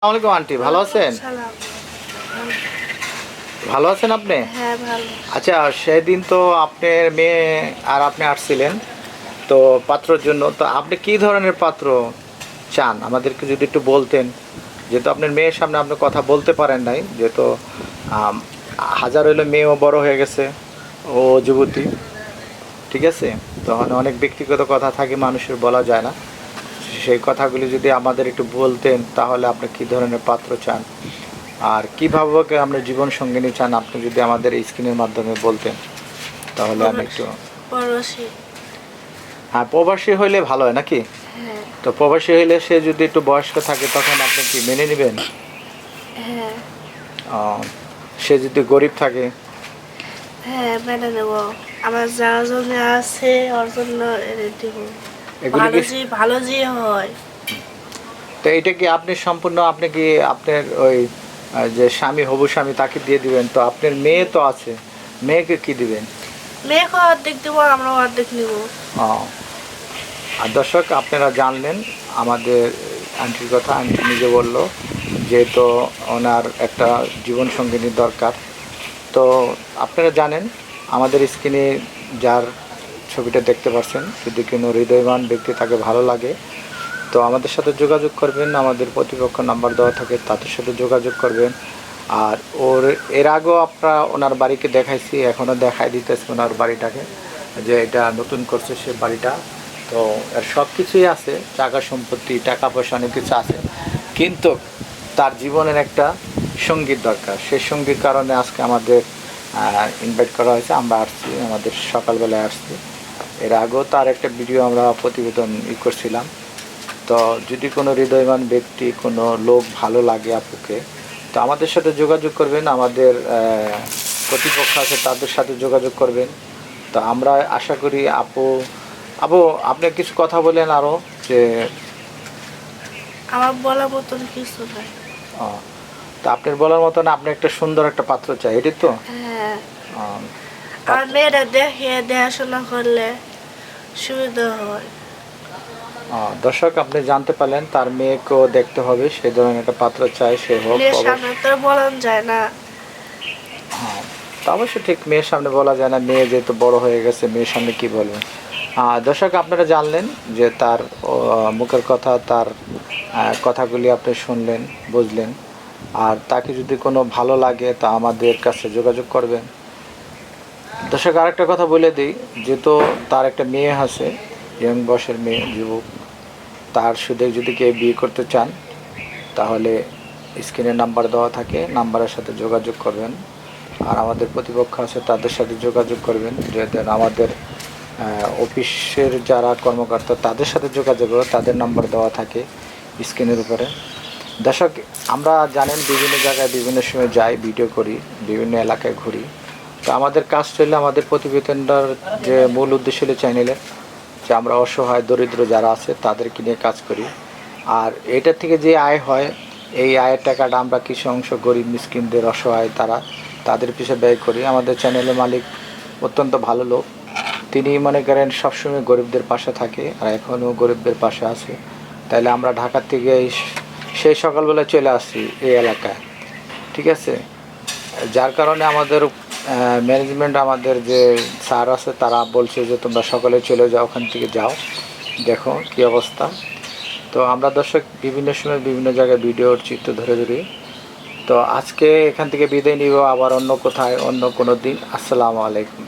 আসসালামু আলাইকুম আন্টি, ভালো আছেন? সালাম। ভালো আছেন আপনি? হ্যাঁ, ভালো। আচ্ছা, সেদিন তো আপনার মেয়ে আর আপনি আসছিলেন তো পাত্রর জন্য। তো আপনি কি ধরনের পাত্র চান আমাদেরকে যদি একটু বলতেন। যেহেতু আপনার মেয়ের সামনে আপনি কথা বলতে পারেন নাই, যেহেতু আম, হাজার হইলে মেয়েও বড় হয়ে গেছে, ও যুবতী, ঠিক আছে। তখন অনেক ব্যক্তিগত কথা থাকে, মানুষের বলা যায় না। সেই কথাগুলি যদি আমাদের একটু বলতেন তাহলে আপনি কী ধরনের পাত্র চান আর কীভাবে আপনার জীবন সঙ্গিনী চান, আপনি যদি আমাদের এই স্ক্রিনের মাধ্যমে বলতেন তাহলে আমি একটু। পরশি। হ্যাঁ, প্রবাসী হইলে ভালো হয় নাকি? হ্যাঁ। তো প্রবাসী হইলে সে যদি একটু বয়স্ক থাকে তখন আপনি কি মেনে নেবেন? হ্যাঁ। সে যদি গরিব থাকে? হ্যাঁ, মেনে নেব। আমার যার জন্য আছে ওর জন্য এনে দিব। এগুলি কি? ভালো যে হয়। তো এটা কি আপনি সম্পূর্ণ, আপনি কি আপনার ওই যে স্বামী, হবু স্বামী, তাকে দিয়ে দিবেন? তো আপনার মেয়ে তো আছে, মেয়েকে কি দিবেন? মেয়েকে অর্ধেক দিব, আমরা অর্ধেক নিব। আর দর্শক, আপনারা জানলেন আমাদের আন্টির কথা। আন্টি নিজে বলল যেহেতু ওনার একটা জীবন সঙ্গিনীর দরকার। তো আপনারা জানেন আমাদের স্ক্রিনে যার ছবিটা দেখতে পাচ্ছেন, যদি কোনো হৃদয়বান ব্যক্তি তাকে ভালো লাগে তো আমাদের সাথে যোগাযোগ করবেন। আমাদের প্রতিপক্ষ নাম্বার দেওয়া থাকে, তাদের সাথে যোগাযোগ করবেন। আর এর আগেও আপনারা ওনার বাড়িকে দেখাইছি, এখনও দেখাই দিতেছি ওনার বাড়িটাকে, যে এটা নতুন করছে সে বাড়িটা। তো এর সব কিছুই আছে, টাকা সম্পত্তি, টাকা পয়সা অনেক কিছু আছে, কিন্তু তার জীবনের একটা সঙ্গীর দরকার। সেই সঙ্গীর কারণে আজকে আমাদের ইনভাইট করা হয়েছে, আমরা আসছি, আমাদের সকালবেলায় আসছি। এর আগেও তার একটা ভিডিও আমরা প্রতিবেদন করছিলাম। তো যদি কোনো হৃদয়বান ব্যক্তি, কোনো লোক ভালো লাগে আপুকে, তো আমাদের সাথে যোগাযোগ করবেন। আমাদের প্রতিপক্ষ আছে, তাদের সাথে যোগাযোগ করবেন। তো আমরা আশা করি আপু আপু আপনি কিছু কথা বলেন আরও, যে আমার বলার মতন কিছু নাই। তো আপনার বলার মতন আপনি একটা সুন্দর একটা পাত্র চাই, এটাই তো? হ্যাঁ। আহ, আর মেয়েরা দেখে দেখাশোনা করলে সুবিধা হয়। দর্শক, আপনি জানতে পারলেন তার মেয়েকেও দেখতে হবে, সেই ধরনের একটা পাত্র চাই, সে হোক। মেয়ের সামনে তো বলা যায় না। হ্যাঁ, তা অবশ্য ঠিক, মেয়ের সামনে বলা যায় না, মেয়ে যেহেতু বড় হয়ে গেছে, মেয়ের সামনে কী বলবেন। দর্শক, আপনারা জানলেন যে তার মুখের কথা, তার কথাগুলি আপনি শুনলেন, বুঝলেন। আর তাকে যদি কোনো ভালো লাগে তা আমাদের কাছে যোগাযোগ করবেন। দর্শক, আরেকটা কথা বলে দিই, যেহেতু তার একটা মেয়ে আছে, ইয়ং বয়সের মেয়ে, যুবক, তার সাথে যদি কেউ বিয়ে করতে চান তাহলে স্ক্রিনে নাম্বার দেওয়া থাকে, নাম্বারের সাথে যোগাযোগ করবেন। আর আমাদের প্রতিপক্ষ আছে, তাদের সাথে যোগাযোগ করবেন। যেহেতু আমাদের অফিসের যারা কর্মকর্তা, তাদের সাথে যোগাযোগ করে, তাদের নাম্বার দেওয়া থাকে স্ক্রিনের উপরে। দর্শক, আমরা জানেন বিভিন্ন জায়গায় বিভিন্ন সময় যাই, ভিডিও করি, বিভিন্ন এলাকায় ঘুরি। তো আমাদের কাজ চললে, আমাদের প্রতিবেদনটার যে মূল উদ্দেশ্য হলো চ্যানেলে, যে আমরা অসহায় দরিদ্র যারা আছে তাদেরকে নিয়ে কাজ করি। আর এটার থেকে যে আয় হয়, এই আয়ের টাকাটা আমরা কিছু অংশ গরিব মিসকিনদের, অসহায় তাদের পিছনে ব্যয় করি। আমাদের চ্যানেলের মালিক অত্যন্ত ভালো লোক, তিনি মনে করেন সবসময় গরিবদের পাশে থাকে, আর এখনও গরিবদের পাশে আছে। তাইলে আমরা ঢাকা থেকে সেই সকালবেলা চলে আসছি এই এলাকায়, ঠিক আছে। যার কারণে আমাদের ম্যানেজমেন্ট, আমাদের যে স্যার আছে, তারা বলছে যে তোমরা সকালে চলে যাও, ওখান থেকে যাও, দেখো কী অবস্থা। তো আমরা দর্শক বিভিন্ন সময় বিভিন্ন জায়গায় ভিডিওর চিত্র ধরে ধরি। তো আজকে এখান থেকে বিদায় নিব, আবার অন্য কোথায়, অন্য কোনো দিন। আসসালামু আলাইকুম।